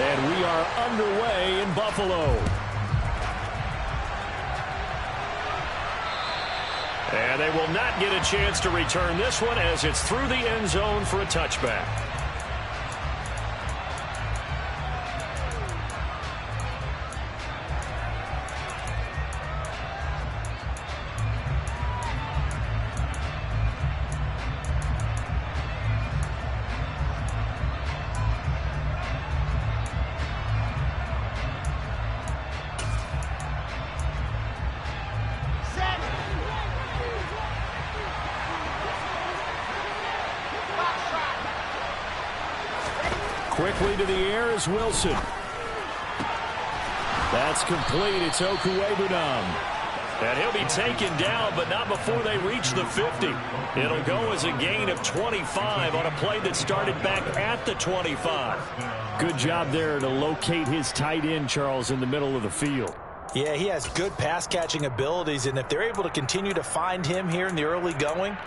And we are underway in Buffalo. And they will not get a chance to return this one as it's through the end zone for a touchback. Quickly to the air is Wilson. That's complete. It's Okuwebunam. And he'll be taken down, but not before they reach the 50. It'll go as a gain of 25 on a play that started back at the 25. Good job there to locate his tight end, Charles, in the middle of the field. Yeah, he has good pass-catching abilities, and if they're able to continue to find him here in the early going,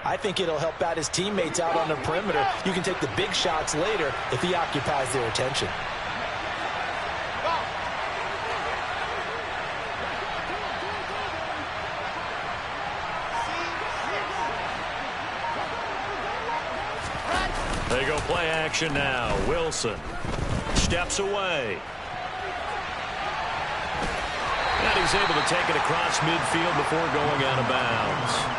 I think it'll help out his teammates out on the perimeter. You can take the big shots later if he occupies their attention. They go play action now. Wilson steps away. And he's able to take it across midfield before going out of bounds.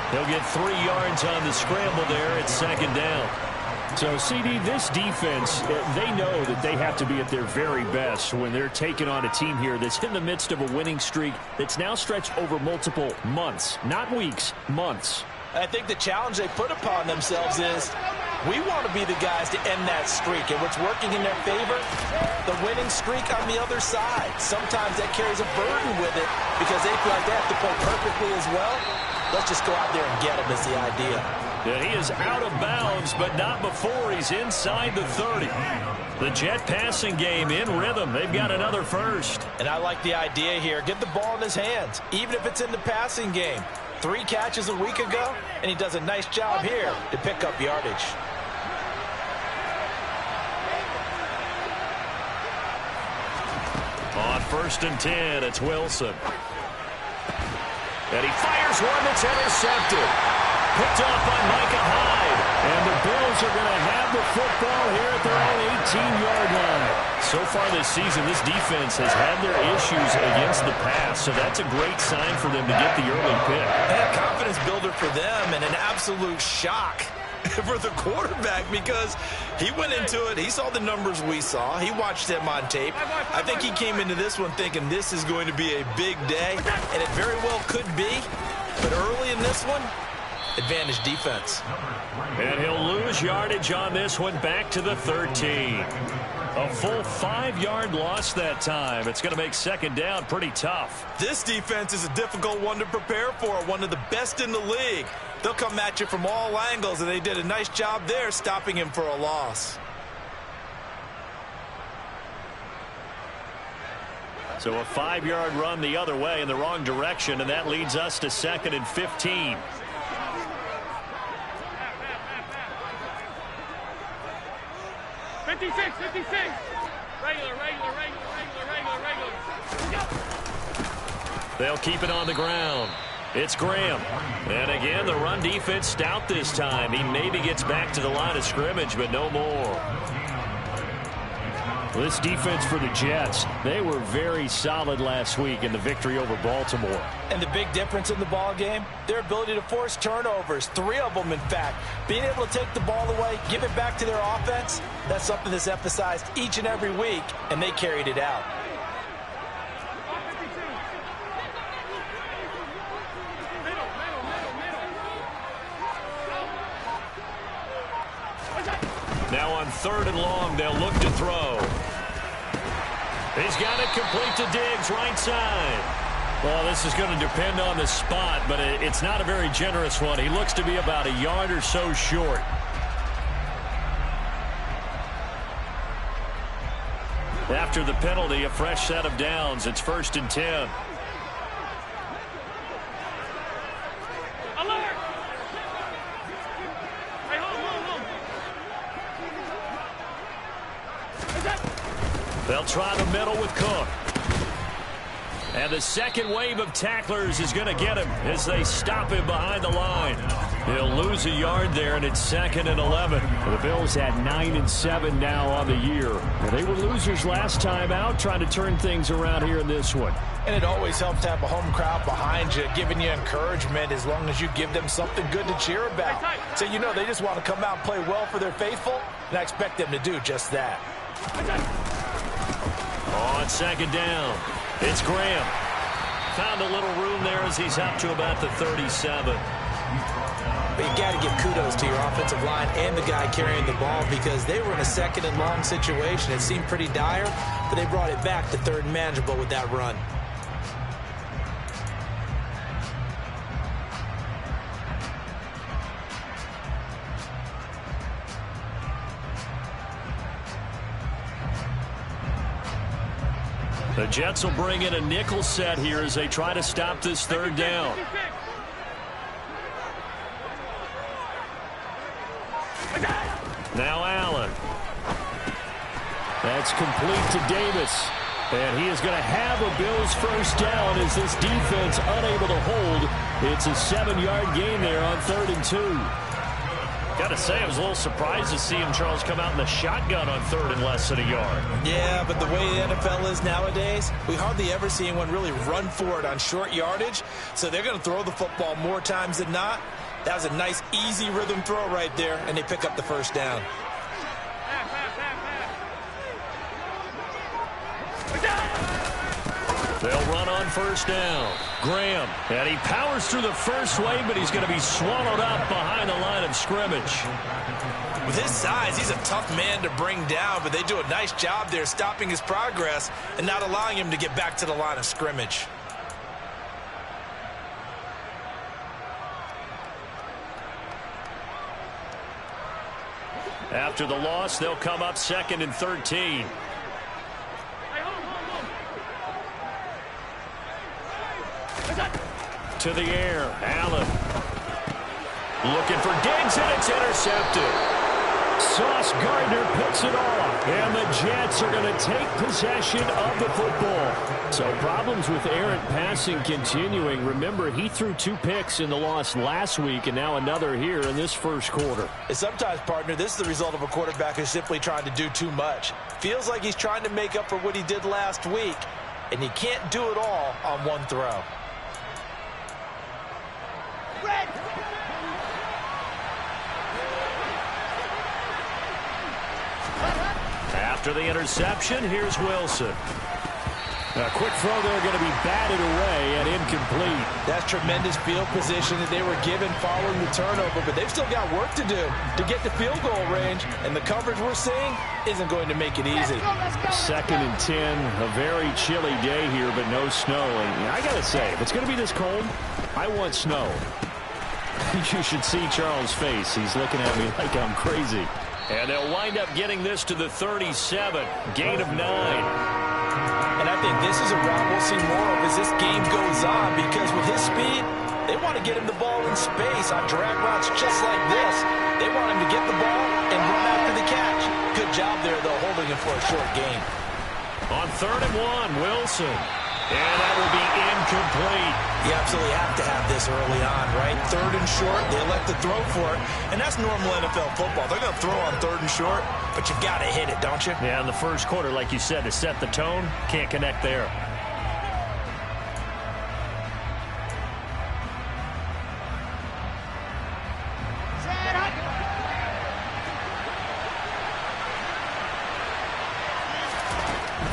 He'll get 3 yards on the scramble there at second down. So, CD, this defense, they know that they have to be at their very best when they're taking on a team here that's in the midst of a winning streak that's now stretched over multiple months, not weeks, months. I think the challenge they put upon themselves is we want to be the guys to end that streak, and what's working in their favor, the winning streak on the other side. Sometimes that carries a burden with it because they feel like they have to play perfectly as well. Let's just go out there and get him is the idea. Yeah, he is out of bounds, but not before he's inside the 30. The Jet passing game in rhythm. They've got another first. And I like the idea here. Get the ball in his hands, even if it's in the passing game. 3 catches a week ago, and he does a nice job here to pick up yardage. On 1st and 10, it's Wilson. And he fires one that's intercepted. Picked off by Micah Hyde. And the Bills are going to have the football here at their own 18-yard line. So far this season, this defense has had their issues against the pass. So that's a great sign for them to get the early pick. And a confidence builder for them and an absolute shock for the quarterback because he went into it. He saw the numbers we saw. He watched them on tape. I think he came into this one thinking this is going to be a big day, and it very well could be. But early in this one, advantage defense. And he'll lose yardage on this one back to the 13. A full 5-yard loss that time. It's going to make second down pretty tough. This defense is a difficult one to prepare for, one of the best in the league. They'll come at you from all angles, and they did a nice job there stopping him for a loss. So a 5-yard run the other way in the wrong direction, and that leads us to 2nd and 15. They'll keep it on the ground. It's Graham. And again, the run defense stout this time. He maybe gets back to the line of scrimmage, but no more. This defense for the Jets, they were very solid last week in the victory over Baltimore. And the big difference in the ball game, their ability to force turnovers, 3 of them in fact. Being able to take the ball away, give it back to their offense, that's something that's emphasized each and every week, and they carried it out. Now on 3rd and long, they'll look to throw. He's got it complete to Diggs, right side. Well, this is going to depend on the spot, but it's not a very generous one. He looks to be about a yard or so short. After the penalty, a fresh set of downs. It's 1st and 10. They'll try the middle with Cook. And the second wave of tacklers is going to get him as they stop him behind the line. He'll lose a yard there, and it's 2nd and 11. The Bills at 9-7 now on the year. They were losers last time out, trying to turn things around here in this one. And it always helps to have a home crowd behind you, giving you encouragement as long as you give them something good to cheer about. So you know they just want to come out and play well for their faithful, and I expect them to do just that. On 2nd down, it's Graham. Found a little room there as he's up to about the 37. But you got to give kudos to your offensive line and the guy carrying the ball because they were in a 2nd and long situation. It seemed pretty dire, but they brought it back to 3rd and manageable with that run. The Jets will bring in a nickel set here as they try to stop this 3rd down. Now Allen. That's complete to Davis. And he is going to have a Bills 1st down as this defense unable to hold. It's a 7-yard gain there on 3rd and 2. Got to say, I was a little surprised to see him, Charles, come out in the shotgun on 3rd and less than a yard. Yeah, but the way the NFL is nowadays, we hardly ever see anyone really run for it on short yardage. So they're going to throw the football more times than not. That was a nice, easy rhythm throw right there, and they pick up the 1st down. They'll run on 1st down. Graham, and he powers through the first wave, but he's going to be swallowed up behind the line of scrimmage. With his size, he's a tough man to bring down, but they do a nice job there stopping his progress and not allowing him to get back to the line of scrimmage. After the loss, they'll come up 2nd and 13. To the air, Allen. Looking for Diggs, and it's intercepted. Sauce Gardner picks it off, and the Jets are going to take possession of the football. So problems with errant passing continuing. Remember, he threw 2 picks in the loss last week, and now another here in this 1st quarter. And sometimes, partner, this is the result of a quarterback who's simply trying to do too much. Feels like he's trying to make up for what he did last week, and he can't do it all on one throw. After the interception, here's Wilson. A quick throw there going to be batted away and incomplete. That's tremendous field position that they were given following the turnover, but they've still got work to do to get the field goal range, and the coverage we're seeing isn't going to make it easy. 2nd and 10, a very chilly day here, but no snow. And I got to say, if it's going to be this cold, I want snow. You should see Charles' face. He's looking at me like I'm crazy. And they'll wind up getting this to the 37, gain of 9. And I think this is a route we'll see more of as this game goes on, because with his speed, they want to get him the ball in space on drag routes just like this. They want him to get the ball and run after the catch. Good job there, though, holding him for a short gain. On 3rd and 1, Wilson. And that will be incomplete. You absolutely have to have this early on, right? 3rd and short, they elect to throw for it. And that's normal NFL football. They're going to throw on 3rd and short, but you've got to hit it, don't you? Yeah, in the 1st quarter, like you said, to set the tone, can't connect there.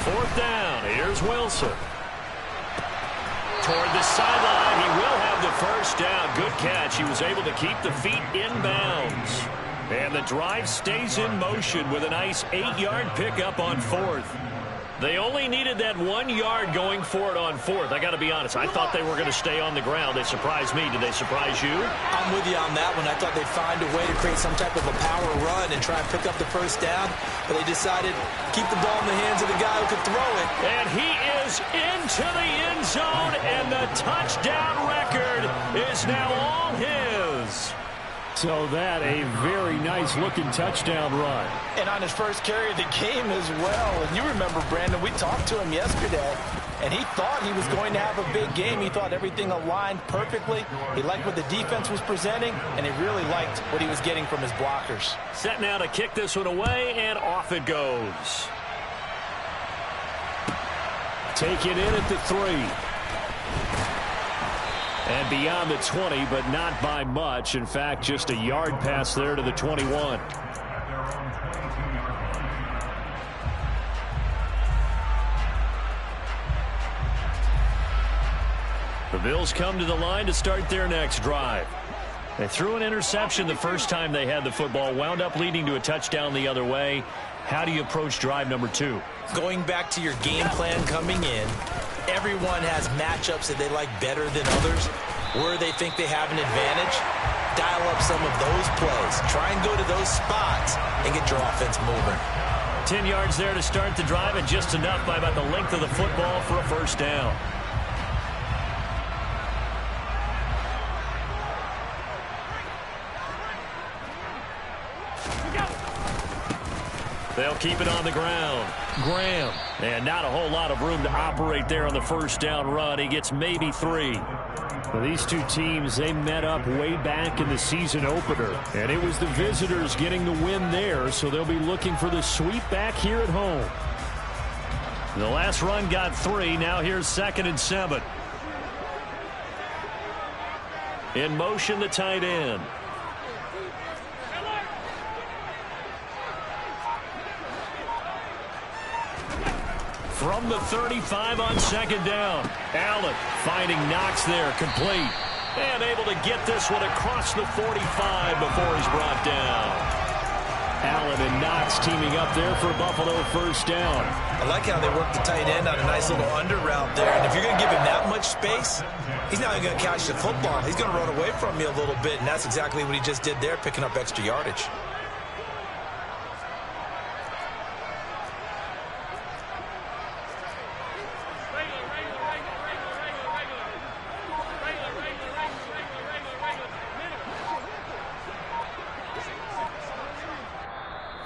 Fourth down, here's Wilson. Toward the sideline, he will have the 1st down. Good catch. He was able to keep the feet in bounds. And the drive stays in motion with a nice 8-yard pickup on 4th. They only needed that 1 yard going for it on 4th. I got to be honest, I thought they were going to stay on the ground. They surprised me. Did they surprise you? I'm with you on that one. I thought they'd find a way to create some type of a power run and try and pick up the 1st down, but they decided to keep the ball in the hands of the guy who could throw it. And he is into the end zone, and the touchdown record is now all his. So that a very nice looking touchdown run. And on his first carry of the game as well. And you remember, Brandon, we talked to him yesterday, and he thought he was going to have a big game. He thought everything aligned perfectly. He liked what the defense was presenting, and he really liked what he was getting from his blockers. Set now to kick this one away, and off it goes. Take it in at the 3. And beyond the 20, but not by much. In fact, just a yard pass there to the 21. The Bills come to the line to start their next drive. They threw an interception the first time they had the football, wound up leading to a touchdown the other way. How do you approach drive number 2? Going back to your game plan coming in, everyone has matchups that they like better than others, where they think they have an advantage. Dial up some of those plays. Try and go to those spots and get your offense moving. 10 yards there to start the drive, and just enough by about the length of the football for a first down. They'll keep it on the ground. Graham. And not a whole lot of room to operate there on the first down run. He gets maybe 3. Well, these two teams, they met up way back in the season opener. And it was the visitors getting the win there, so they'll be looking for the sweep back here at home. The last run got 3. Now here's 2nd and 7. In motion, the tight end. From the 35 on 2nd down. Allen finding Knox there, complete. And able to get this one across the 45 before he's brought down. Allen and Knox teaming up there for Buffalo first down. I like how they work the tight end on a nice little under route there. And if you're going to give him that much space, he's not going to catch the football. He's going to run away from you a little bit, and that's exactly what he just did there, picking up extra yardage.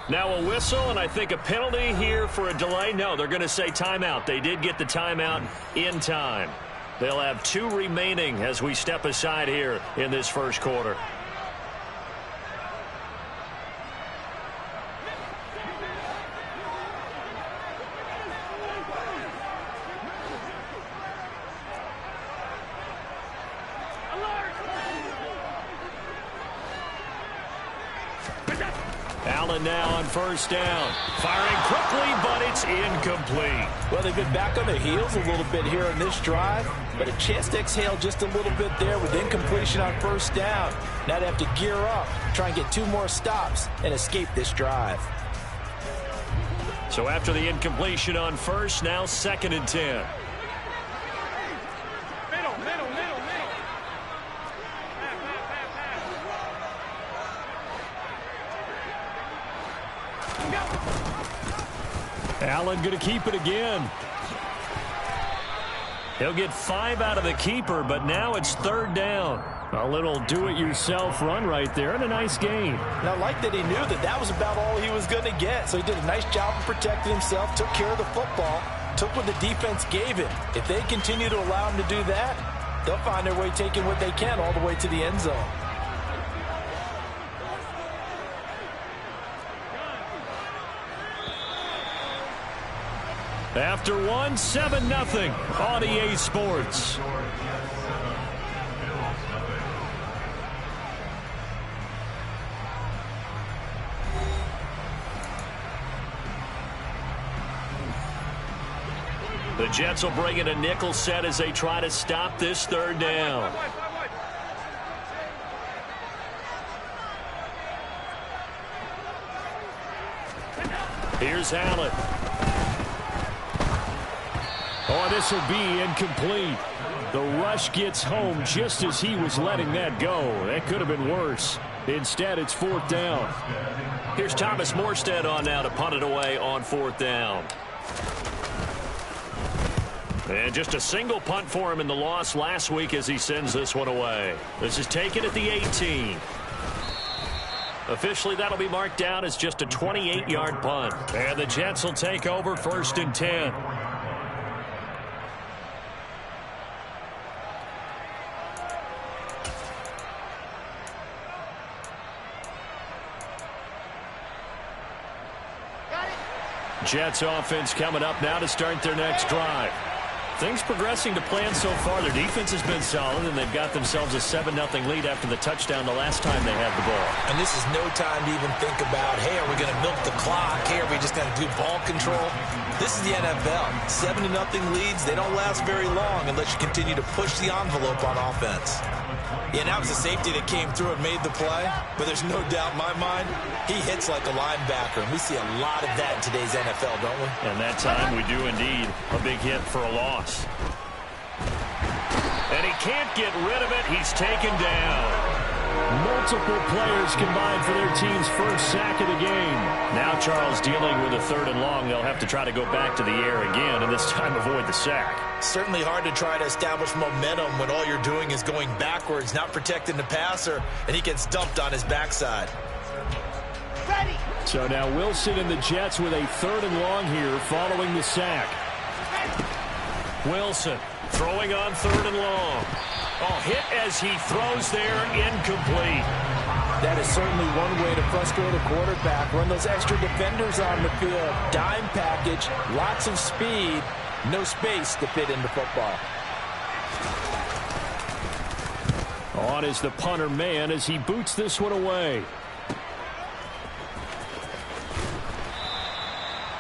Now a whistle, and I think a penalty here for a delay. No, they're going to say timeout. They did get the timeout in time. They'll have 2 remaining as we step aside here in this first quarter. Allen now on first down. Firing quickly, but it's incomplete. Well, they've been back on their heels a little bit here in this drive, but a chance to exhale just a little bit there with incompletion on first down. Now they have to gear up, try and get 2 more stops, and escape this drive. So after the incompletion on first, now 2nd and 10. Allen going to keep it again. He'll get 5 out of the keeper, but now it's 3rd down. A little do-it-yourself run right there, and a nice gain. And I like that he knew that that was about all he was going to get. So he did a nice job of protecting himself, took care of the football, took what the defense gave him. If they continue to allow him to do that, they'll find their way taking what they can all the way to the end zone. After 1, 7-0 on EA Sports. The Jets will bring in a nickel set as they try to stop this 3rd down. Here's Allen. Oh, this will be incomplete. The rush gets home just as he was letting that go. That could have been worse. Instead, it's 4th down. Here's Thomas Morstead on now to punt it away on 4th down. And just a single punt for him in the loss last week as he sends this one away. This is taken at the 18. Officially, that'll be marked down as just a 28-yard punt. And the Jets will take over 1st and 10. Jets offense coming up now to start their next drive. Things progressing to plan so far. Their defense has been solid, and they've got themselves a 7-0 lead after the touchdown the last time they had the ball. And this is no time to even think about, hey, are we going to milk the clock? Hey, are we just going to do ball control? This is the NFL. 7-0 leads, they don't last very long unless you continue to push the envelope on offense. Yeah, that was a safety that came through and made the play, but there's no doubt in my mind, he hits like a linebacker, and we see a lot of that in today's NFL, don't we? And that time we do indeed. A big hit for a loss. And he can't get rid of it. He's taken down. Multiple players combined for their team's first sack of the game. Now Charles dealing with a 3rd and long. They'll have to try to go back to the air again, and this time avoid the sack. Certainly hard to try to establish momentum when all you're doing is going backwards, not protecting the passer, and he gets dumped on his backside. Ready. So now Wilson and the Jets with a 3rd and long here following the sack. Wilson throwing on 3rd and long. Oh, hit as he throws there, incomplete. That is certainly one way to frustrate a quarterback. Run those extra defenders on the field. Dime package, lots of speed, no space to fit into football. On is the punter man as he boots this one away.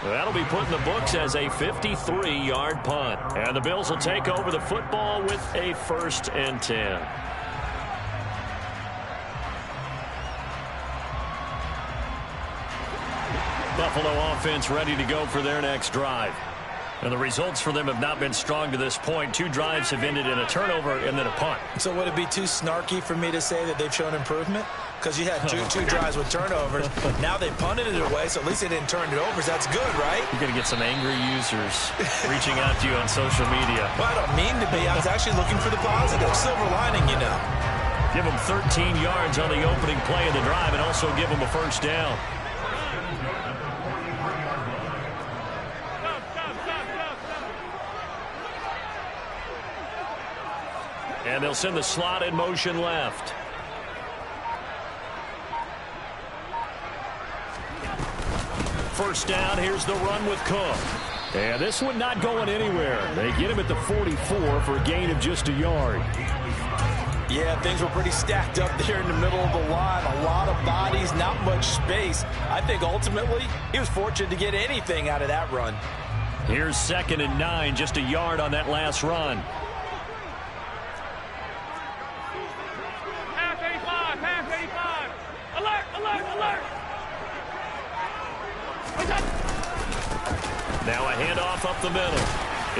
That'll be put in the books as a 53-yard punt. And the Bills will take over the football with a 1st and 10. Buffalo offense ready to go for their next drive. And the results for them have not been strong to this point. 2 drives have ended in a turnover and then a punt. So would it be too snarky for me to say that they've shown improvement? Because you had two drives with turnovers. Now they punted it away, so at least they didn't turn it over. So that's good, right? You're going to get some angry users reaching out to you on social media. Well, I don't mean to be. I was actually looking for the positive. Silver lining, you know. Give them 13 yards on the opening play of the drive and also give them a 1st down. And they'll send the slot in motion left. First down, here's the run with Cook. And this one not going anywhere. They get him at the 44 for a gain of just a yard. Yeah, things were pretty stacked up there in the middle of the line. A lot of bodies, not much space. I think ultimately he was fortunate to get anything out of that run. Here's 2nd and 9, just a yard on that last run. Now a handoff up the middle.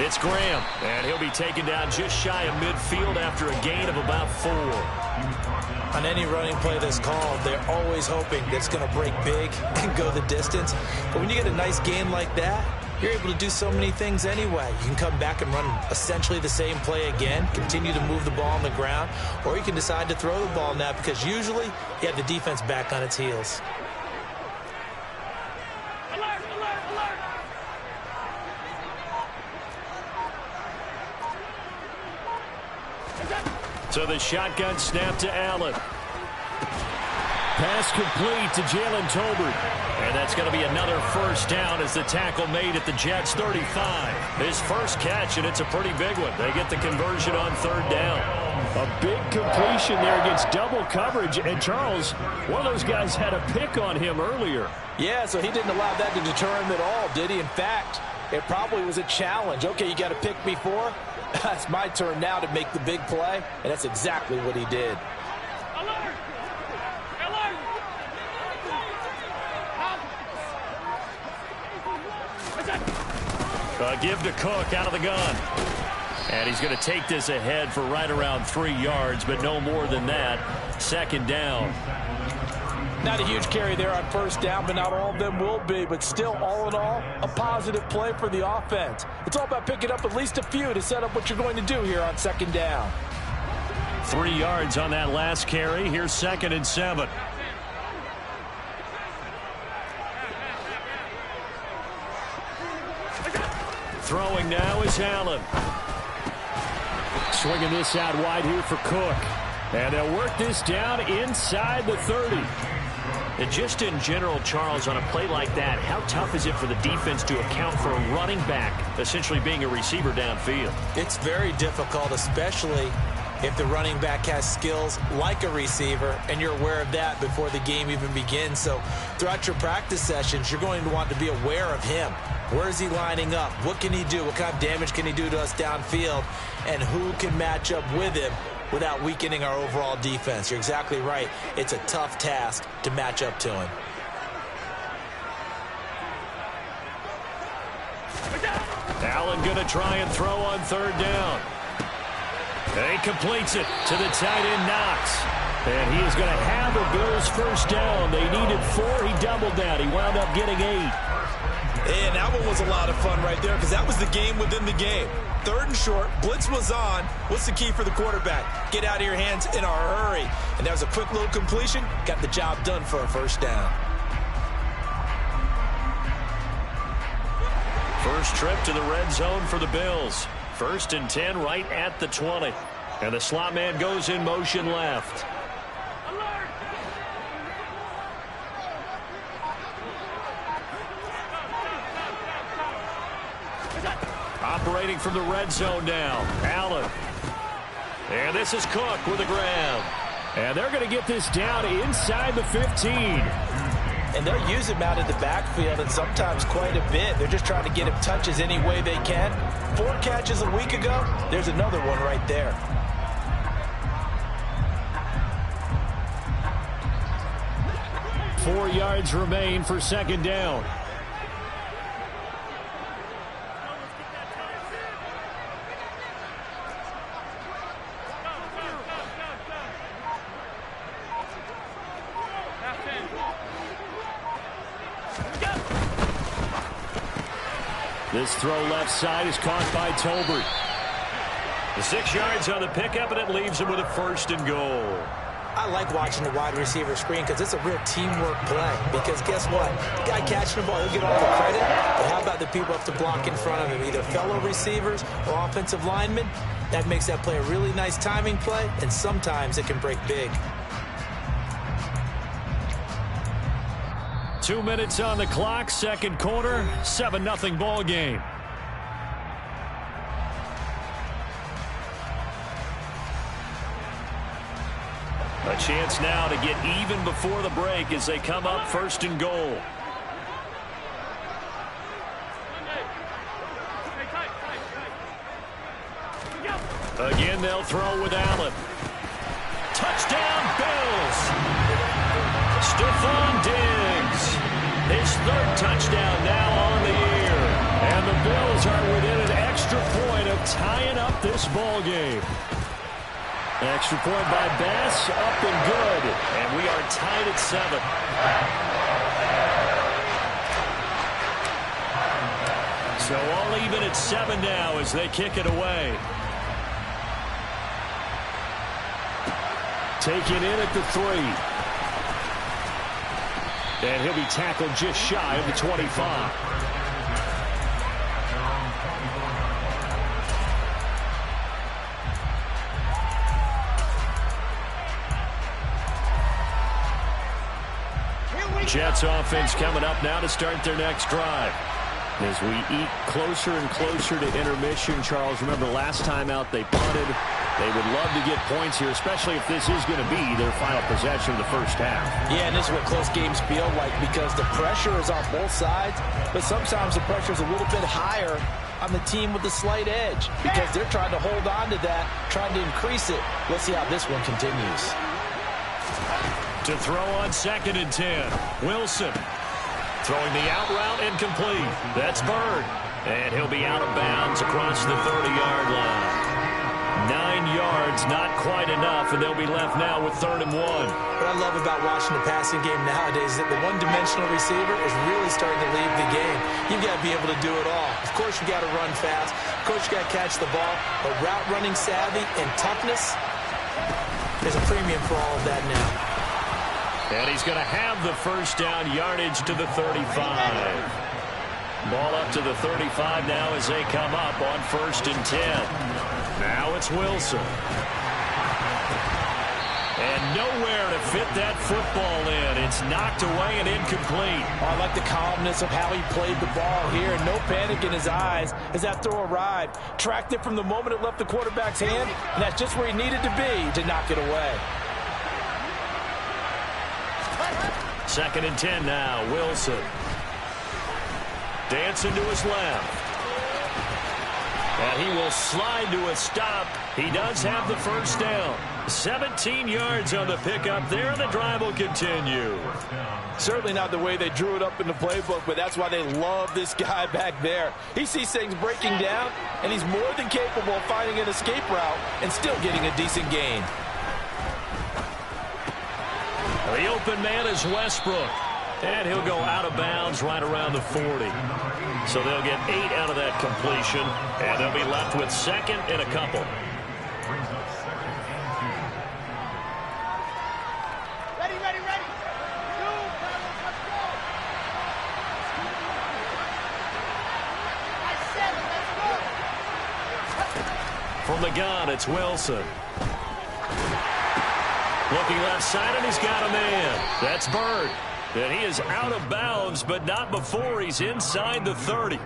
It's Graham, and he'll be taken down just shy of midfield after a gain of about 4. On any running play that's called, they're always hoping that it's going to break big and go the distance. But when you get a nice gain like that, you're able to do so many things anyway. You can come back and run essentially the same play again, continue to move the ball on the ground, or you can decide to throw the ball now because usually you have the defense back on its heels. So the shotgun snap to Allen. Pass complete to Jalen Tolbert. And that's going to be another 1st down as the tackle made at the Jets' 35. His first catch, and it's a pretty big one. They get the conversion on 3rd down. A big completion there against double coverage. And Charles, one of those guys had a pick on him earlier. Yeah, so he didn't allow that to deter him at all, did he? In fact, it probably was a challenge. Okay, you got to pick me 4. That's my turn now to make the big play, and that's exactly what he did. Alert! Alert! Give to Cook out of the gun. And he's going to take this ahead for right around 3 yards, but no more than that. 2nd down. Not a huge carry there on 1st down, but not all of them will be. But still, all in all, a positive play for the offense. It's all about picking up at least a few to set up what you're going to do here on 2nd down. 3 yards on that last carry. Here's 2nd and 7. throwing now is Allen. Swinging this out wide here for Cook. And they'll work this down inside the 30. And just in general, Charles, on a play like that, how tough is it for the defense to account for a running back essentially being a receiver downfield? It's very difficult, especially if the running back has skills like a receiver, and you're aware of that before the game even begins. So throughout your practice sessions, you're going to want to be aware of him. Where is he lining up? What can he do? What kind of damage can he do to us downfield? And who can match up with him without weakening our overall defense? You're exactly right. It's a tough task to match up to him. Allen going to try and throw on third down. And he completes it to the tight end, Knox. And he is going to have the Bills first down. They needed 4. He doubled that. He wound up getting 8. And that one was a lot of fun right there because that was the game within the game. Third and short, blitz was on. What's the key for the quarterback? Get out of your hands in a hurry. And that was a quick little completion. Got the job done for a first down. First trip to the red zone for the Bills. 1st and 10 right at the 20. And the slot man goes in motion left. Operating from the red zone now, Allen. And this is Cook with the grab. And they're going to get this down inside the 15. And they're using him out of the backfield, and sometimes quite a bit. They're just trying to get him touches any way they can. 4 catches a week ago. There's another one right there. Four yards remain for second down. This throw left side is caught by Tolbert. The 6 yards on the pickup, and it leaves him with a 1st and goal. I like watching the wide receiver screen because it's a real teamwork play. Because guess what? The guy catching the ball, he'll get all the credit. But how about the people up to block in front of him? Either fellow receivers or offensive linemen. That makes that play a really nice timing play, and sometimes it can break big. 2 minutes on the clock, second quarter, 7-0 ball game. A chance now to get even before the break as they come up 1st and goal. Again, they'll throw with Allen. Touchdown, Bills! Stephon Diggs, his 3rd touchdown now on the year. And the Bills are within an extra point of tying up this ball game. Extra point by Bass, up and good. And we are tied at 7. So all even at 7 now as they kick it away. Taken in at the 3. And he'll be tackled just shy of the 25. Jets offense coming up now to start their next drive. As we eat closer and closer to intermission, Charles, remember last time out they punted. They would love to get points here, especially if this is going to be their final possession of the first half. Yeah, and this is what close games feel like because the pressure is on both sides, but sometimes the pressure is a little bit higher on the team with the slight edge because they're trying to hold on to that, trying to increase it. Let's see how this one continues. To throw on 2nd and 10, Wilson. Throwing the out route incomplete. That's Bird. And he'll be out of bounds across the 30-yard line. 9 yards, not quite enough, and they'll be left now with 3rd and 1. What I love about watching the passing game nowadays is that the one-dimensional receiver is really starting to leave the game. You've got to be able to do it all. Of course, you got to run fast. Of course, you got to catch the ball. But route running savvy and toughness, there's a premium for all of that now. And he's going to have the first down, yardage to the 35. Ball up to the 35 now as they come up on 1st and 10. Now it's Wilson. And nowhere to fit that football in. It's knocked away and incomplete. Oh, I like the calmness of how he played the ball here. No panic in his eyes as that throw arrived. Tracked it from the moment it left the quarterback's hand, and that's just where he needed to be to knock it away. 2nd and 10 now. Wilson. Dancing to his left. And he will slide to a stop. He does have the 1st down. 17 yards on the pickup there. The drive will continue. Certainly not the way they drew it up in the playbook, but that's why they love this guy back there. He sees things breaking down, and he's more than capable of finding an escape route and still getting a decent gain. The open man is Westbrook. And he'll go out of bounds right around the 40. So they'll get 8 out of that completion, and they'll be left with 2nd and a couple. Ready, ready, ready. Let's go. I said it, let's go. From the gun, it's Wilson. Looking left side, and he's got a man. That's Bird. And he is out of bounds, but not before he's inside the 30.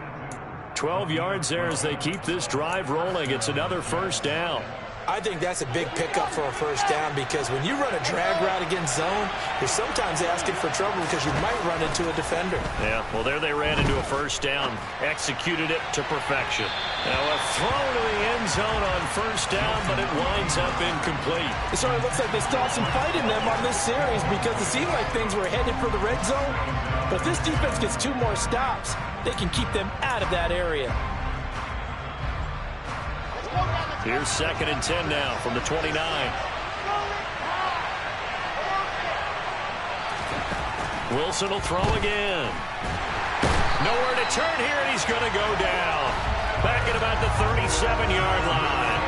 12 yards there as they keep this drive rolling. It's another 1st down. I think that's a big pickup for a 1st down because when you run a drag route against zone, you're sometimes asking for trouble because you might run into a defender. Yeah, well, there they ran into a 1st down, executed it to perfection. Now a throw to the end zone on 1st down, but it winds up incomplete. It sort of looks like they still have some fight in them on this series because it seemed like things were headed for the red zone. But if this defense gets 2 more stops, they can keep them out of that area. Here's 2nd and 10 now from the 29. Wilson will throw again. Nowhere to turn here, and he's going to go down. Back at about the 37-yard line.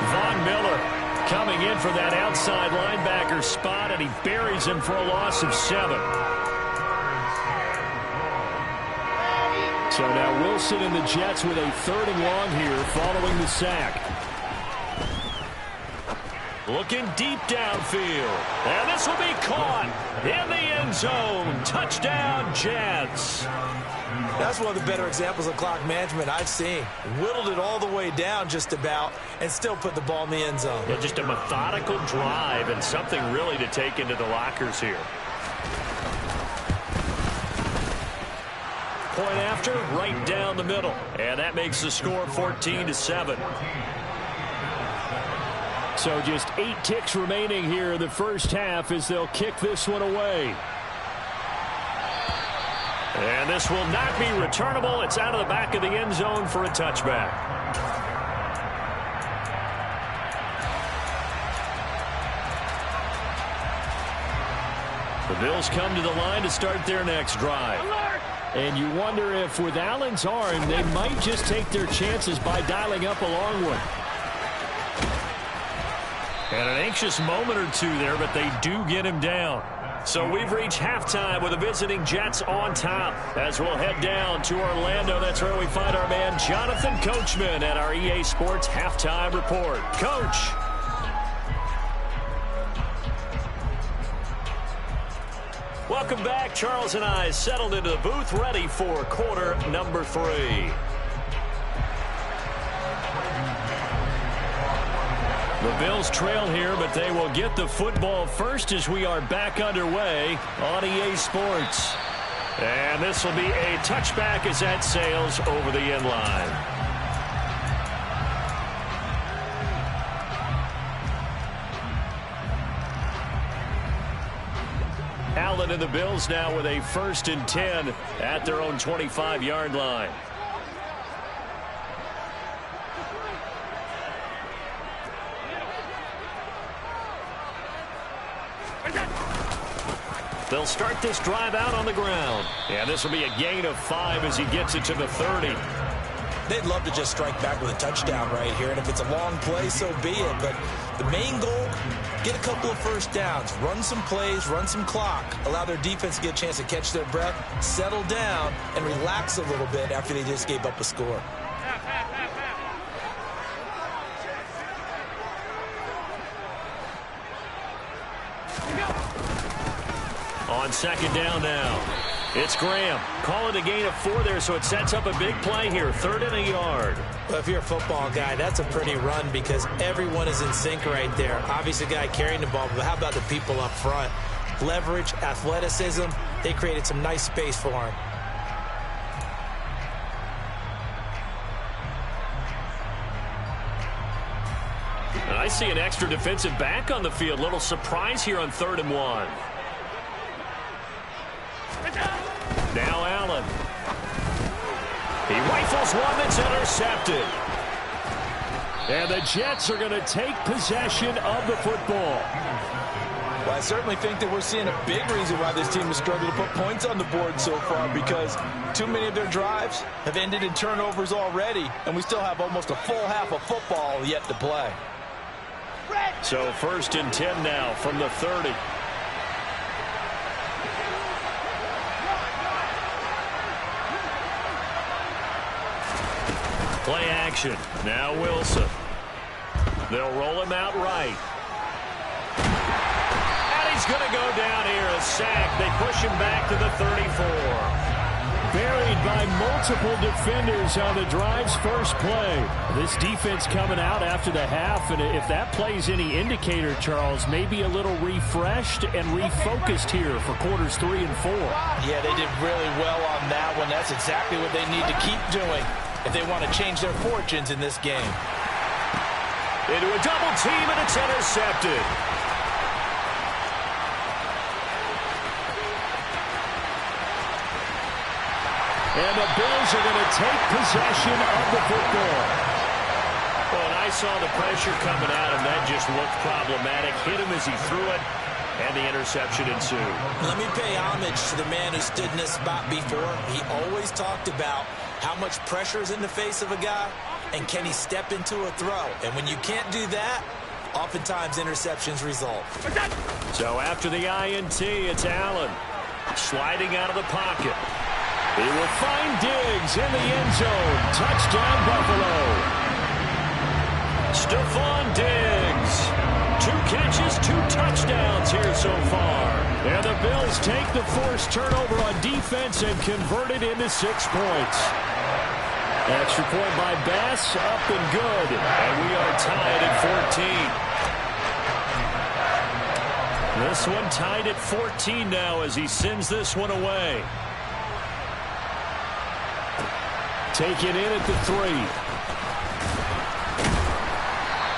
Von Miller coming in for that outside linebacker spot, and he buries him for a loss of 7. So now Wilson and the Jets with a 3rd and long here following the sack. Looking deep downfield. And this will be caught in the end zone. Touchdown, Jets. That's one of the better examples of clock management I've seen. Whittled it all the way down just about and still put the ball in the end zone. Yeah, just a methodical drive and something really to take into the lockers here. Point after, right down the middle. And that makes the score 14-7. So just 8 ticks remaining here in the 1st half as they'll kick this one away. And this will not be returnable. It's out of the back of the end zone for a touchback. The Bills come to the line to start their next drive. And you wonder if with Allen's arm, they might just take their chances by dialing up a long one. And an anxious moment or two there, but they do get him down. So we've reached halftime with the visiting Jets on top. As we'll head down to Orlando, that's where we find our man Jonathan Coachman at our EA Sports Halftime Report. Coach. Welcome back. Charles and I settled into the booth, ready for quarter number 3. The Bills trail here, but they will get the football first as we are back underway on EA Sports. And this will be a touchback as that sails over the end line. Allen and the Bills now with a 1st and 10 at their own 25-yard line. They'll start this drive out on the ground. And this will be a gain of 5 as he gets it to the 30. They'd love to just strike back with a touchdown right here. And if it's a long play, so be it. But the main goal, get a couple of first downs, run some plays, run some clock, allow their defense to get a chance to catch their breath, settle down, and relax a little bit after they just gave up a score. On second down now, it's Graham. Call it a gain of 4 there, so it sets up a big play here. 3rd and a yard. Well, if you're a football guy, that's a pretty run because everyone is in sync right there. Obviously, the guy carrying the ball, but how about the people up front? Leverage, athleticism, they created some nice space for him. And I see an extra defensive back on the field. Little surprise here on 3rd and 1. Now Allen. He rifles one that's intercepted. And the Jets are going to take possession of the football. Well, I certainly think that we're seeing a big reason why this team has struggled to put points on the board so far, because too many of their drives have ended in turnovers already, and we still have almost a full half of football yet to play. So 1st and 10 now from the 30. Play action. Now Wilson. They'll roll him out right. And he's going to go down here. A sack. They push him back to the 34. Buried by multiple defenders on the drive's first play. This defense coming out after the half, and if that play's any indicator, Charles, maybe a little refreshed and refocused here for quarters 3 and 4. Yeah, they did really well on that one. That's exactly what they need to keep doing if they want to change their fortunes in this game. Into a double team, and it's intercepted. And the Bills are going to take possession of the football. Well, and I saw the pressure coming at him. That just looked problematic. Hit him as he threw it, and the interception ensued. Let me pay homage to the man who stood in this spot before. He always talked about how much pressure is in the face of a guy, and can he step into a throw? And when you can't do that, oftentimes interceptions result. So after the INT, it's Allen sliding out of the pocket. He will find Diggs in the end zone. Touchdown, Buffalo. Stephon Diggs. 2 catches, 2 touchdowns here so far. And the Bills take the forced turnover on defense and convert it into 6 points. Extra point by Bass, up and good. And we are tied at 14. This one tied at 14 now as he sends this one away. Taken in at the 3.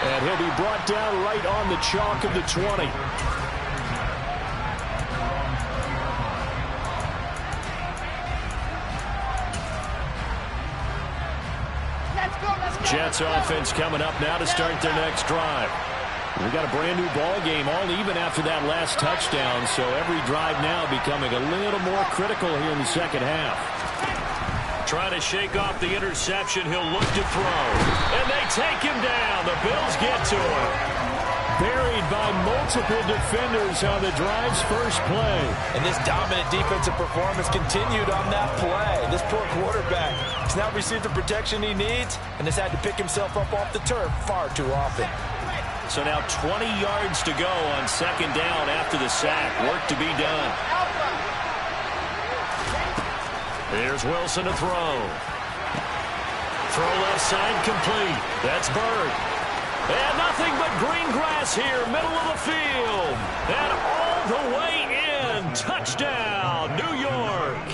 And he'll be brought down right on the chalk of the 20. Jets offense coming up now to start their next drive. We got a brand new ball game, all even after that last touchdown, so every drive now becoming a little more critical here in the second half. Trying to shake off the interception, he'll look to throw. And they take him down. The Bills get to him. Buried by multiple defenders on the drive's first play. And this dominant defensive performance continued on that play. This poor quarterback has now received the protection he needs and has had to pick himself up off the turf far too often. So now 20 yards to go on second down after the sack. Work to be done. Here's Wilson to throw. Throw left side complete. That's Bird. And nothing but green grass here, middle of the field. And all the way in. Touchdown, New York.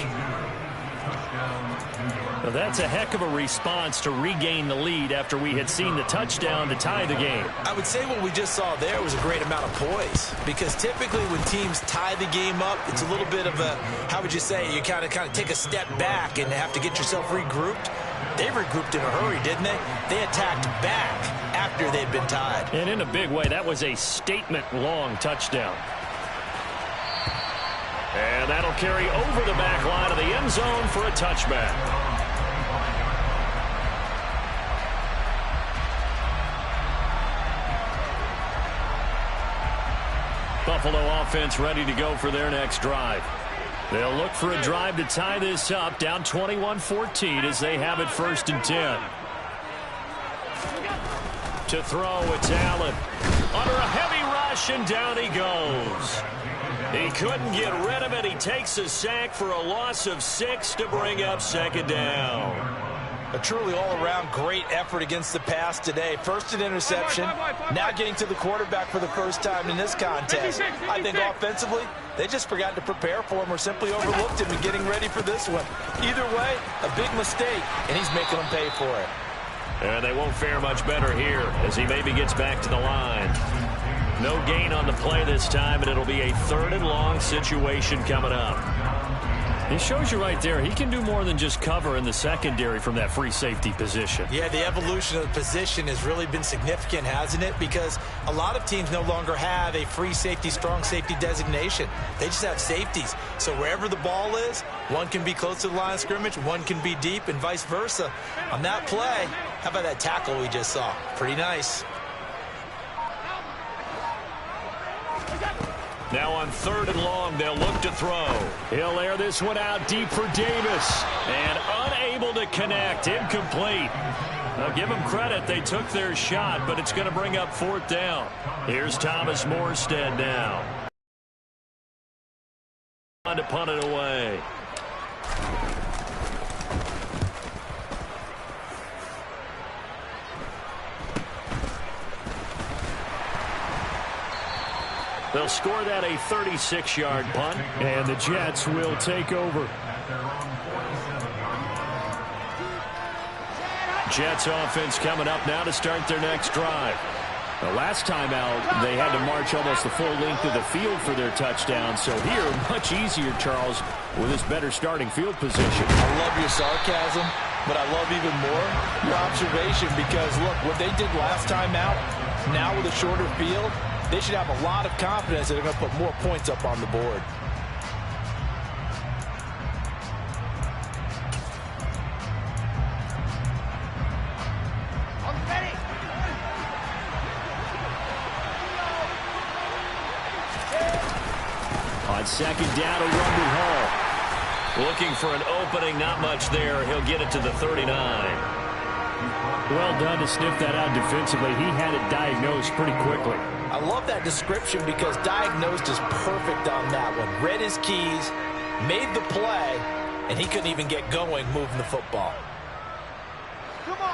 Well, that's a heck of a response to regain the lead after we had seen the touchdown to tie the game. I would say what we just saw there was a great amount of poise, because typically when teams tie the game up, it's a little bit of a, how would you say, you kind of take a step back and have to get yourself regrouped. They regrouped in a hurry, didn't they? They attacked back after they'd been tied. And in a big way, that was a statement-long touchdown. And that'll carry over the back line of the end zone for a touchback. Buffalo offense ready to go for their next drive. They'll look for a drive to tie this up, down 21-14 as they have it 1st and 10. To throw, it's Allen. Under a heavy rush, and down he goes. He couldn't get rid of it. He takes a sack for a loss of 6 to bring up 2nd down. A truly all-around great effort against the pass today. First an interception, now getting to the quarterback for the first time in this contest. I think offensively, they just forgot to prepare for him or simply overlooked him in getting ready for this one. Either way, a big mistake, and he's making them pay for it. And they won't fare much better here as he maybe gets back to the line. No gain on the play this time, and it'll be a 3rd and long situation coming up. It shows you right there, he can do more than just cover in the secondary from that free safety position. Yeah, the evolution of the position has really been significant, hasn't it? Because a lot of teams no longer have a free safety, strong safety designation. They just have safeties. So wherever the ball is, one can be close to the line of scrimmage, one can be deep, and vice versa. On that play, how about that tackle we just saw? Pretty nice. Now on 3rd and long, they'll look to throw. He'll air this one out deep for Davis. And unable to connect. Incomplete. Now give them credit. They took their shot, but it's going to bring up 4th down. Here's Thomas Morstead now. On to punt it away. They'll score that a 36-yard punt, and the Jets will take over. Jets offense coming up now to start their next drive. The last time out, they had to march almost the full length of the field for their touchdown. So here, much easier, Charles, with this better starting field position. I love your sarcasm, but I love even more your observation because, look, what they did last time out, now with a shorter field, they should have a lot of confidence that they're going to put more points up on the board. Ready. On 2nd down, a run to Hall. Looking for an opening, not much there. He'll get it to the 39. Well done to sniff that out defensively. He had it diagnosed pretty quickly. I love that description because diagnosed is perfect on that one. Read his keys, made the play, and he couldn't even get going moving the football.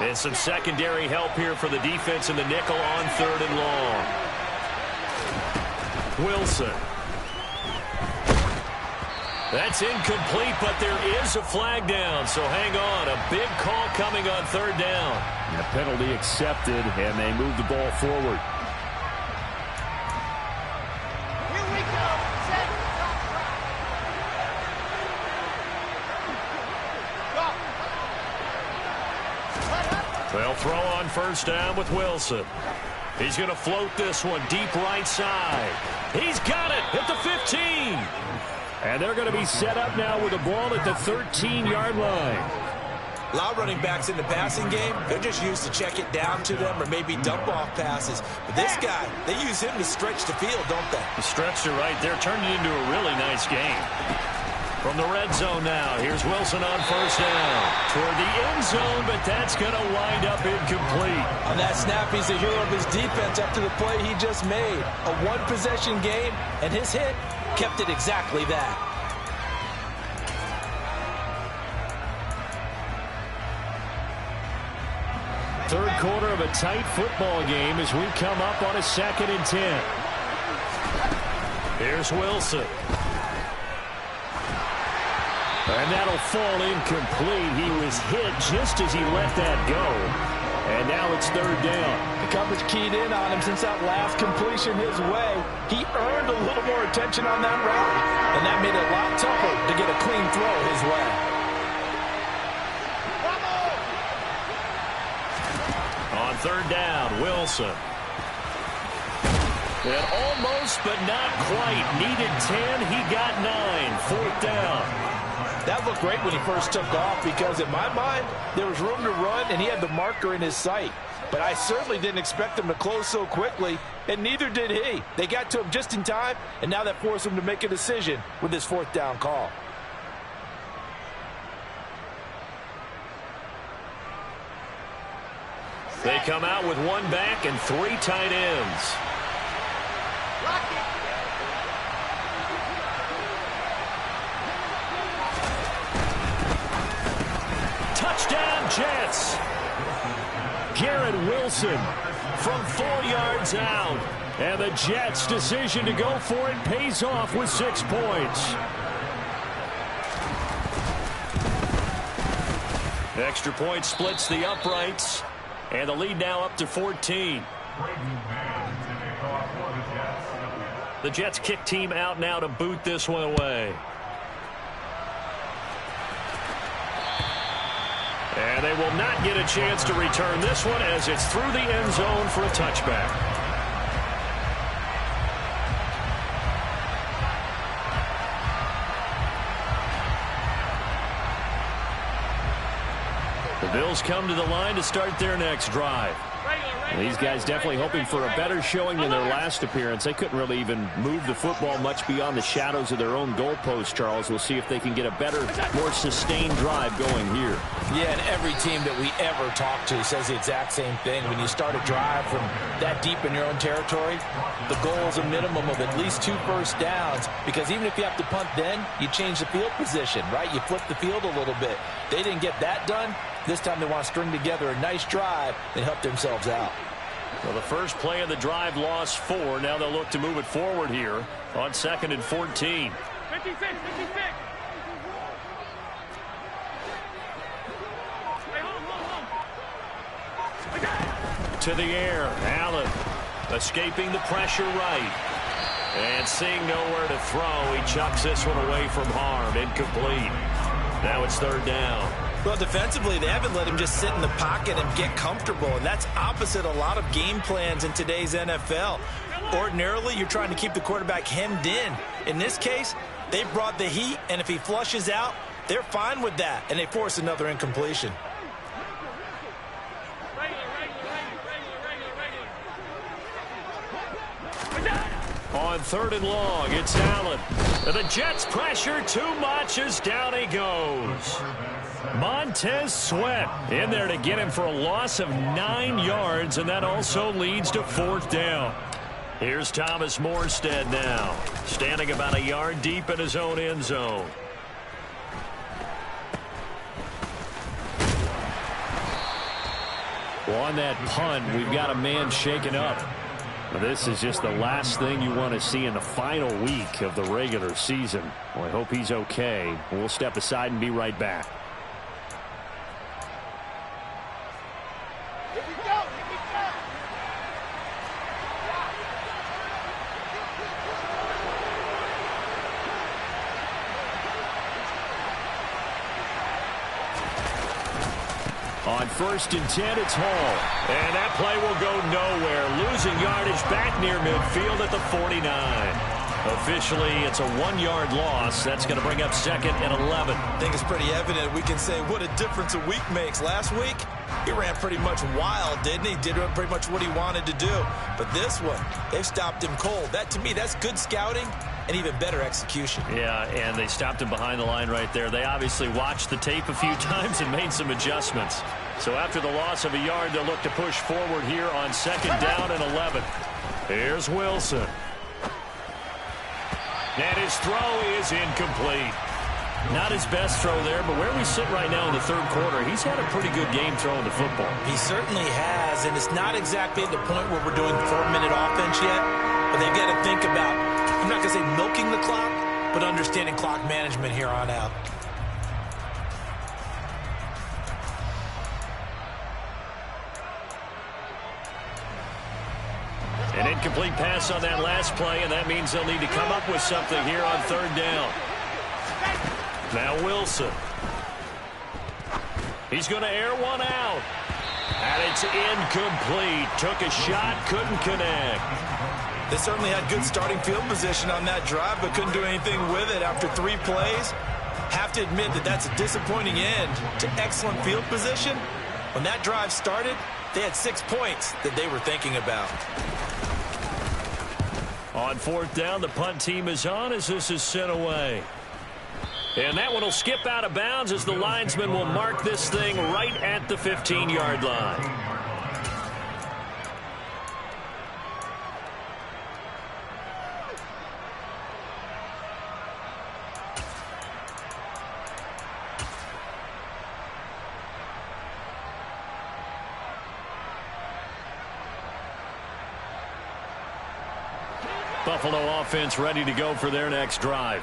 And some secondary help here for the defense in the nickel on 3rd and long. Wilson. That's incomplete, but there is a flag down, so hang on. A big call coming on 3rd down. And a penalty accepted, and they move the ball forward. Here we go. Set. Go. They'll throw on 1st down with Wilson. He's going to float this one deep right side. He's got it at the 15. And they're going to be set up now with the ball at the 13-yard line. A lot of running backs in the passing game, they're just used to check it down to them or maybe dump off passes. But this guy, they use him to stretch the field, don't they? The stretch it right there turned it into a really nice game. From the red zone now, here's Wilson on 1st down. Toward the end zone, but that's going to wind up incomplete. On that snap, he's the hero of his defense after the play he just made. A one-possession game, and his hit kept it exactly that. Third quarter of a tight football game as we come up on a 2nd and 10. Here's Wilson. And that'll fall incomplete. He was hit just as he let that go. And now it's 3rd down. The coverage keyed in on him since that last completion his way. He earned a little more attention on that route, and that made it a lot tougher to get a clean throw his way. On 3rd down, Wilson. And almost, but not quite. Needed 10. He got 9. 4th down. That looked great when he first took off because, in my mind, there was room to run, and he had the marker in his sight. But I certainly didn't expect him to close so quickly, and neither did he. They got to him just in time, and now that forced him to make a decision with his fourth down call. They come out with one back and 3 tight ends. Touchdown, Jets. Garrett Wilson from 4 yards out. And the Jets' decision to go for it pays off with 6 points. Extra point splits the uprights. And the lead now up to 14. The Jets kick team out now to boot this one away. And they will not get a chance to return this one as it's through the end zone for a touchback. The Bills come to the line to start their next drive. And these guys definitely hoping for a better showing than their last appearance. They couldn't really even move the football much beyond the shadows of their own goalpost, Charles. We'll see if they can get a better, more sustained drive going here. Yeah, and every team that we ever talk to says the exact same thing. When you start a drive from that deep in your own territory, the goal is a minimum of at least 2 first downs, because even if you have to punt then, you change the field position, right? You flip the field a little bit. They didn't get that done. This time they want to string together a nice drive and help themselves out. Well, the first play of the drive lost 4. Now they'll look to move it forward here on 2nd and 14. 56. To the air, Allen escaping the pressure right. And seeing nowhere to throw, he chucks this one away from harm. Incomplete. Now it's 3rd down. Well, defensively, they haven't let him just sit in the pocket and get comfortable, and that's opposite a lot of game plans in today's NFL. Ordinarily, you're trying to keep the quarterback hemmed in. In this case, they brought the heat, and if he flushes out, they're fine with that, and they force another incompletion. On 3rd and long, it's Allen. The Jets pressure too much as down he goes. Montez Sweat in there to get him for a loss of 9 yards, and that also leads to 4th down. Here's Thomas Morstead now, standing about a yard deep in his own end zone. Well, on that punt, we've got a man shaken up. This is just the last thing you want to see in the final week of the regular season. Well, I hope he's okay. We'll step aside and be right back. Here we go. On 1st and 10, it's Hall. And that play will go nowhere. Losing yardage back near midfield at the 49. Officially, it's a 1-yard loss. That's going to bring up 2nd and 11. I think it's pretty evident. We can say what a difference a week makes. Last week, he ran pretty much wild, didn't he? Did pretty much what he wanted to do. But this one, they've stopped him cold. That, to me, that's good scouting and even better execution. Yeah, and they stopped him behind the line right there. They obviously watched the tape a few times and made some adjustments. So after the loss of a yard, they'll look to push forward here on 2nd down and 11. Here's Wilson. And his throw is incomplete. Not his best throw there, but where we sit right now in the 3rd quarter, he's had a pretty good game throwing the football. He certainly has, and it's not exactly at the point where we're doing 4-minute offense yet, but they've got to think about, I'm not going to say milking the clock, but understanding clock management here on out. An incomplete pass on that last play, and that means they'll need to come up with something here on 3rd down. Now Wilson. He's going to air one out. And it's incomplete. Took a shot, couldn't connect. They certainly had good starting field position on that drive, but couldn't do anything with it after 3 plays. Have to admit that that's a disappointing end to excellent field position. When that drive started, they had 6 points that they were thinking about. On fourth down, the punt team is on as this is sent away. And that one will skip out of bounds as the linesman will mark this thing right at the 15-yard line. Buffalo offense ready to go for their next drive.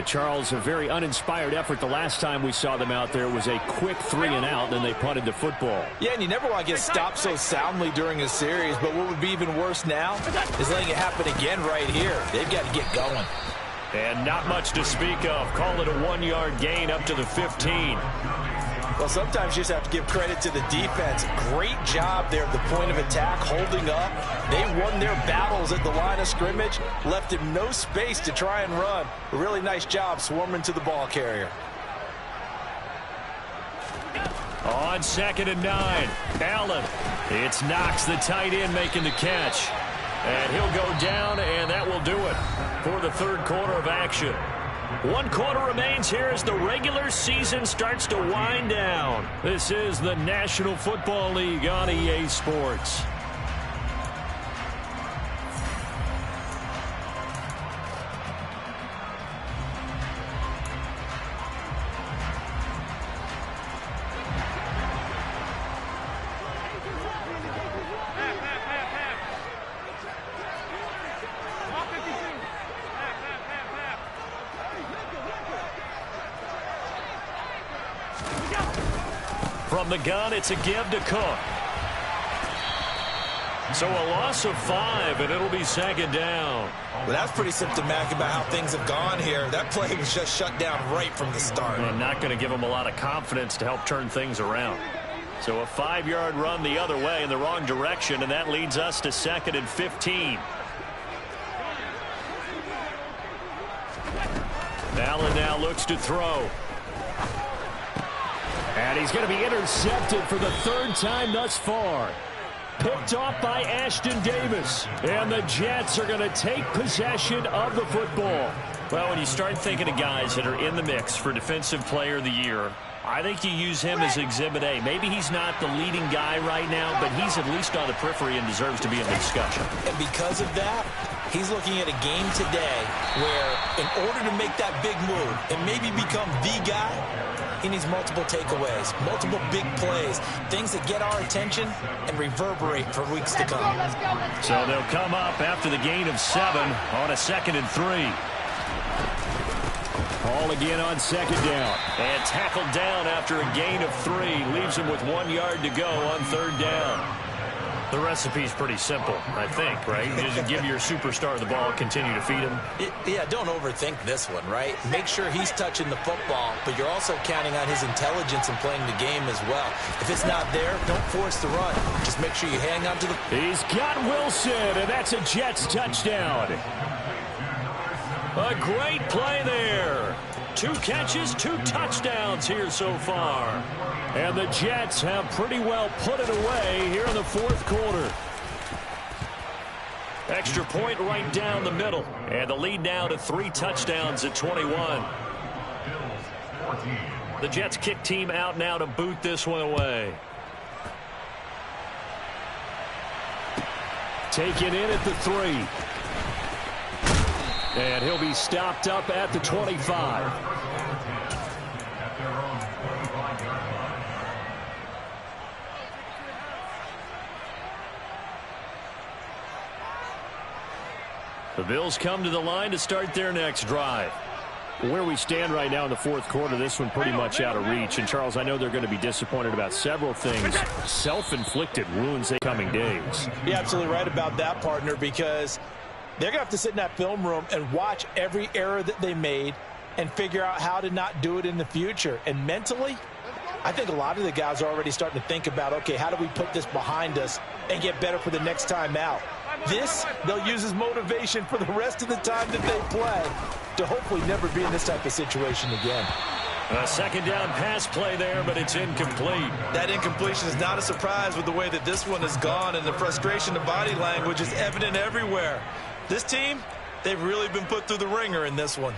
Charles, a very uninspired effort. The last time we saw them out there was a quick 3-and-out, then they punted the football. Yeah, and you never want to get stopped so soundly during a series, but what would be even worse now is letting it happen again right here. They've got to get going. And not much to speak of. Call it a 1-yard gain up to the 15. Well, sometimes you just have to give credit to the defense. Great job there at the point of attack, holding up. They won their battles at the line of scrimmage, left him no space to try and run. A really nice job swarming to the ball carrier. On 2nd and 9, Allen. It's Knox, the tight end, making the catch. And he'll go down, and that will do it for the third quarter of action. 1 quarter remains here as the regular season starts to wind down. This is the National Football League on EA Sports. From the gun, it's a give to Cook. So a loss of 5, and it'll be 2nd down. Well, that's pretty symptomatic about how things have gone here. That play was just shut down right from the start. And not going to give them a lot of confidence to help turn things around. So a 5-yard run the other way in the wrong direction, and that leads us to 2nd and 15. Allen now looks to throw. And he's going to be intercepted for the 3rd time thus far. Picked off by Ashton Davis. And the Jets are going to take possession of the football. Well, when you start thinking of guys that are in the mix for Defensive Player of the Year, I think you use him as Exhibit A. Maybe he's not the leading guy right now, but he's at least on the periphery and deserves to be in the discussion. And because of that, he's looking at a game today where in order to make that big move and maybe become the guy, he needs multiple takeaways, multiple big plays, things that get our attention and reverberate for weeks to come. So they'll come up after the gain of 7 on a 2nd and 3. Ball again on 2nd down. And tackled down after a gain of 3. Leaves him with 1 yard to go on 3rd down. The recipe's pretty simple, I think, right? Just give your superstar the ball, continue to feed him. Yeah, don't overthink this one, right? Make sure he's touching the football, but you're also counting on his intelligence in playing the game as well. If it's not there, don't force the run. Just make sure you hang on to the... He's got Wilson, and that's a Jets touchdown. A great play there. 2 catches, 2 touchdowns here so far. And the Jets have pretty well put it away here in the 4th quarter. Extra point right down the middle. And the lead now to 3 touchdowns at 21. The Jets kick team out now to boot this one away. Taken in at the 3. And he'll be stopped up at the 25. The Bills come to the line to start their next drive. Where we stand right now in the 4th quarter, this one pretty much out of reach. And, Charles, I know they're going to be disappointed about several things. Self-inflicted wounds in coming days. You're absolutely right about that, partner, because they're going to have to sit in that film room and watch every error that they made and figure out how to not do it in the future. And mentally, I think a lot of the guys are already starting to think about, okay, how do we put this behind us and get better for the next time out? This, they'll use as motivation for the rest of the time that they play to hopefully never be in this type of situation again. A second down pass play there, but it's incomplete. That incompletion is not a surprise with the way that this one has gone, and the frustration of body language is evident everywhere. This team, they've really been put through the ringer in this one.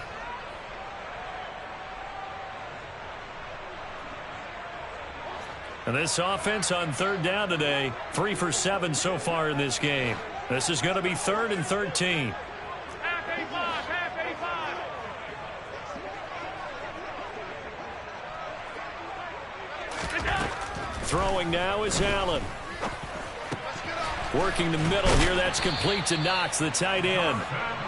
And this offense on third down today, 3 for 7 so far in this game. This is going to be 3rd and 13. Throwing now is Allen. Working the middle here. That's complete to Knox, the tight end.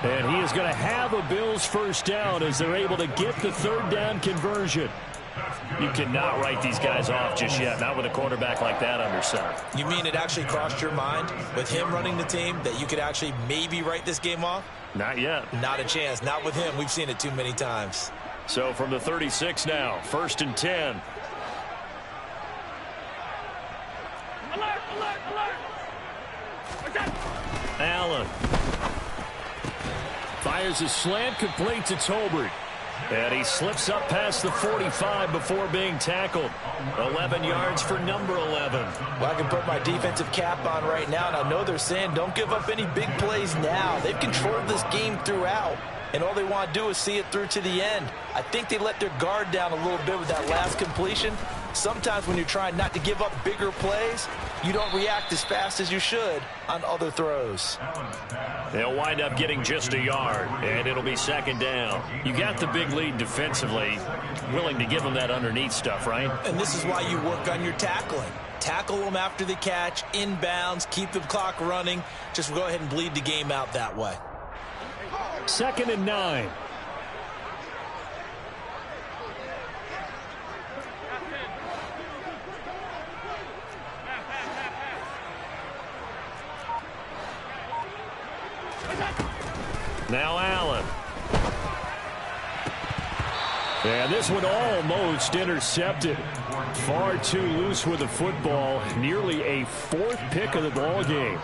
And he is going to have a Bills first down as they're able to get the third down conversion. You cannot write these guys off just yet, not with a quarterback like that under center. You mean it actually crossed your mind with him running the team that you could actually maybe write this game off? Not yet. Not a chance. Not with him. We've seen it too many times. So from the 36 now, 1st and 10. Alert, alert, alert. Allen fires a slant, complete to Tolbert. And he slips up past the 45 before being tackled. 11 yards for number 11. Well, I can put my defensive cap on right now, and I know they're saying don't give up any big plays now. They've controlled this game throughout, and all they want to do is see it through to the end. I think they let their guard down a little bit with that last completion. Sometimes when you're trying not to give up bigger plays, you don't react as fast as you should on other throws. They'll wind up getting just a yard, and it'll be 2nd down. You got the big lead defensively, willing to give them that underneath stuff, right? And this is why you work on your tackling. Tackle them after the catch, inbounds, keep the clock running. Just go ahead and bleed the game out that way. 2nd and 9. Now Allen. And this one almost intercepted. Far too loose with the football. Nearly a 4th pick of the ball game.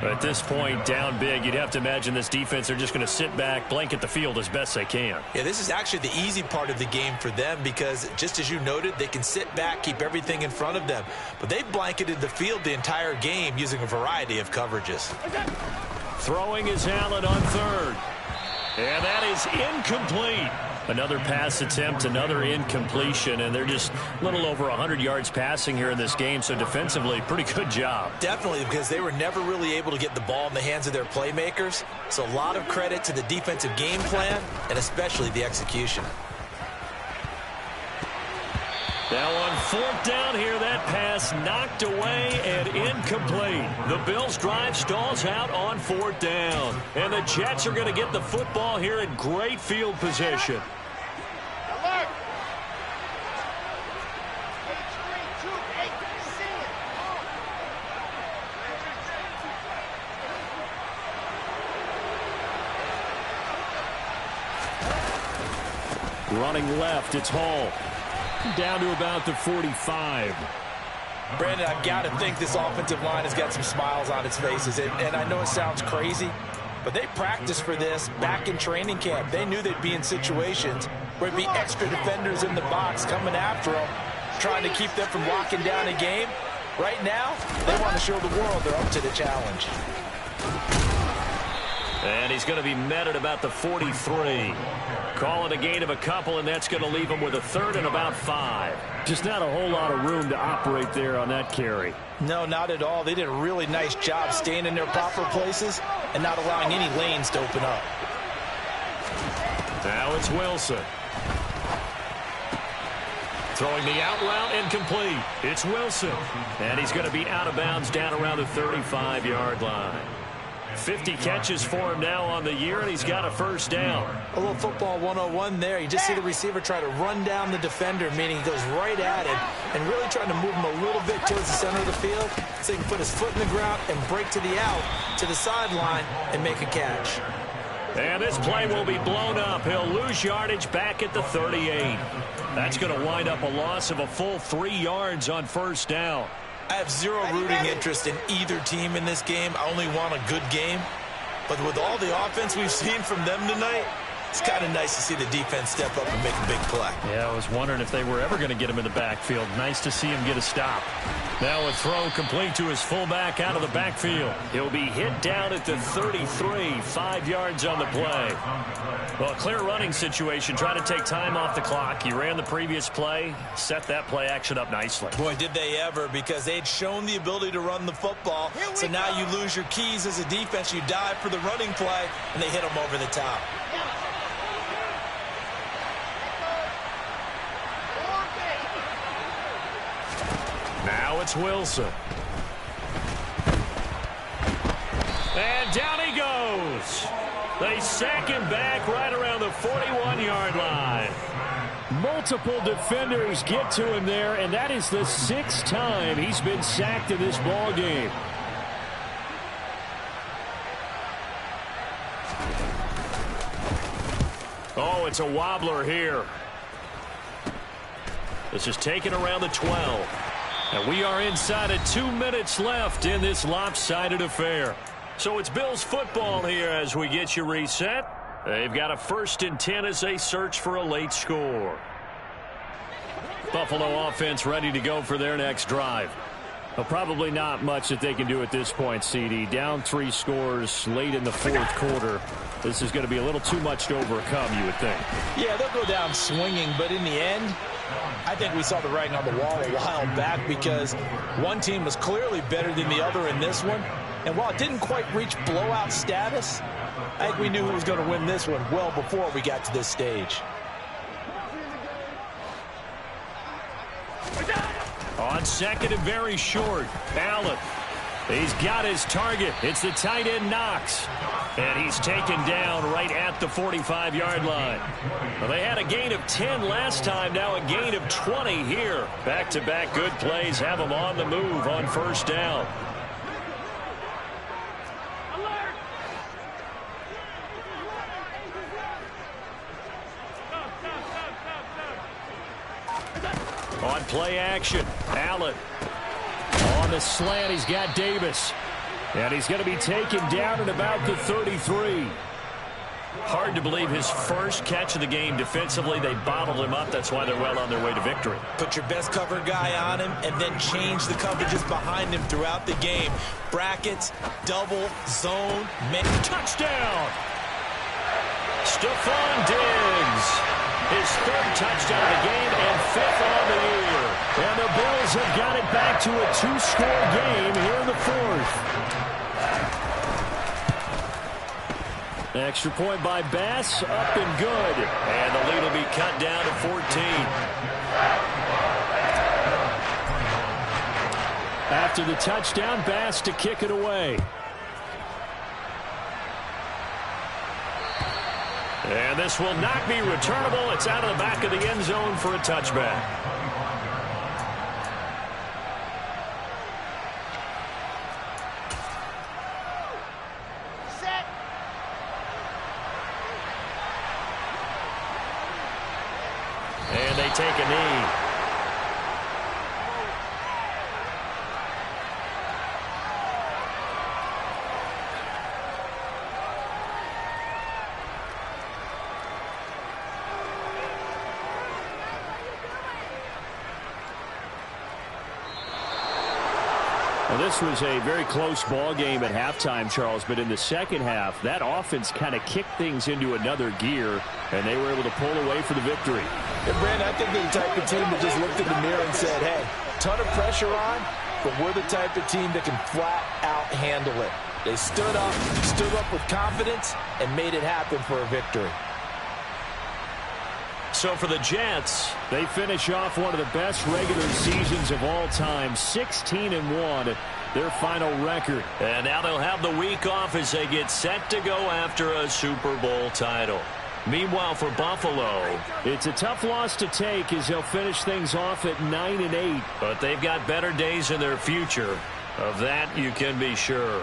At this point, down big, you'd have to imagine this defense are just going to sit back, blanket the field as best they can. Yeah, this is actually the easy part of the game for them because, just as you noted, they can sit back, keep everything in front of them. But they've blanketed the field the entire game using a variety of coverages. Throwing is Allen on 3rd. And that is incomplete. Another pass attempt, another incompletion, and they're just a little over 100 yards passing here in this game, so defensively, pretty good job. Definitely, because they were never really able to get the ball in the hands of their playmakers, so a lot of credit to the defensive game plan and especially the execution. Now on 4th down here, that pass knocked away and incomplete. The Bills' drive stalls out on 4th down. And the Jets are going to get the football here in great field position. Alert. 8-3-2-8. See it. Running left, it's Hall. Down to about the 45. Brandon, I've got to think this offensive line has got some smiles on its faces. And I know it sounds crazy, but they practiced for this back in training camp. They knew they'd be in situations where it'd be extra defenders in the box coming after them, trying to keep them from locking down a game. Right now, they want to show the world they're up to the challenge. And he's going to be met at about the 43. Call it a gain of a couple, and that's going to leave him with a 3rd and about 5. Just not a whole lot of room to operate there on that carry. No, not at all. They did a really nice job staying in their proper places and not allowing any lanes to open up. Now it's Wilson. Throwing the out route, incomplete. It's Wilson. And he's going to be out of bounds down around the 35-yard line. 50 catches for him now on the year, and he's got a first down. A little football 101 there. You just see the receiver try to run down the defender, meaning he goes right at him and really trying to move him a little bit towards the center of the field so he can put his foot in the ground and break to the out, to the sideline, and make a catch. And this play will be blown up. He'll lose yardage back at the 38. That's going to wind up a loss of a full 3 yards on first down. I have zero rooting interest in either team in this game. I only want a good game. But with all the offense we've seen from them tonight, it's kind of nice to see the defense step up and make a big play. Yeah, I was wondering if they were ever going to get him in the backfield. Nice to see him get a stop. Now a throw complete to his fullback out of the backfield. He'll be hit down at the 33, 5 yards on the play. Well, a clear running situation. Try to take time off the clock. He ran the previous play, set that play action up nicely. Boy, did they ever, because they'd shown the ability to run the football. So now you lose your keys as a defense. You dive for the running play, and they hit him over the top. Now it's Wilson. And down he goes. They sack him back right around the 41-yard line. Multiple defenders get to him there, and that is the 6th time he's been sacked in this ball game. Oh, it's a wobbler here. This is taken around the 12. And we are inside of 2 minutes left in this lopsided affair. So it's Bills football here as we get you reset. They've got a 1st and 10 as they search for a late score. Buffalo offense ready to go for their next drive. Well, probably not much that they can do at this point, CD. Down 3 scores late in the 4th quarter. This is going to be a little too much to overcome, you would think. Yeah, they'll go down swinging, but in the end, I think we saw the writing on the wall a while back, because one team was clearly better than the other in this one. And while it didn't quite reach blowout status, I think we knew who was going to win this one well before we got to this stage. On 2nd and very short, Allen. He's got his target. It's the tight end Knox. And he's taken down right at the 45-yard line. Well, they had a gain of 10 last time, now a gain of 20 here. Back-to-back good plays have them on the move on 1st down. On play action, Allen. On the slant, he's got Davis. And he's going to be taken down at about the 33. Hard to believe his first catch of the game defensively. They bottled him up. That's why they're well on their way to victory. Put your best cover guy on him and then change the coverages behind him throughout the game. Brackets, double, zone, touchdown! Stephon Diggs. His 3rd touchdown of the game and 5th on the year. And the Bills have got it back to a 2-score game here in the 4th. Extra point by Bass, up and good. And the lead will be cut down to 14. After the touchdown, Bass to kick it away. And this will not be returnable. It's out of the back of the end zone for a touchback. Set. And they take a knee. Well, this was a very close ball game at halftime, Charles, but in the second half, that offense kind of kicked things into another gear, and they were able to pull away for the victory. And Brandon, I think they're the type of team that just looked in the mirror and said, hey, ton of pressure on, but we're the type of team that can flat out handle it. They stood up with confidence, and made it happen for a victory. So for the Jets, they finish off one of the best regular seasons of all time, 16-1, their final record. And now they'll have the week off as they get set to go after a Super Bowl title. Meanwhile, for Buffalo, it's a tough loss to take as they'll finish things off at 9-8. But they've got better days in their future. Of that, you can be sure.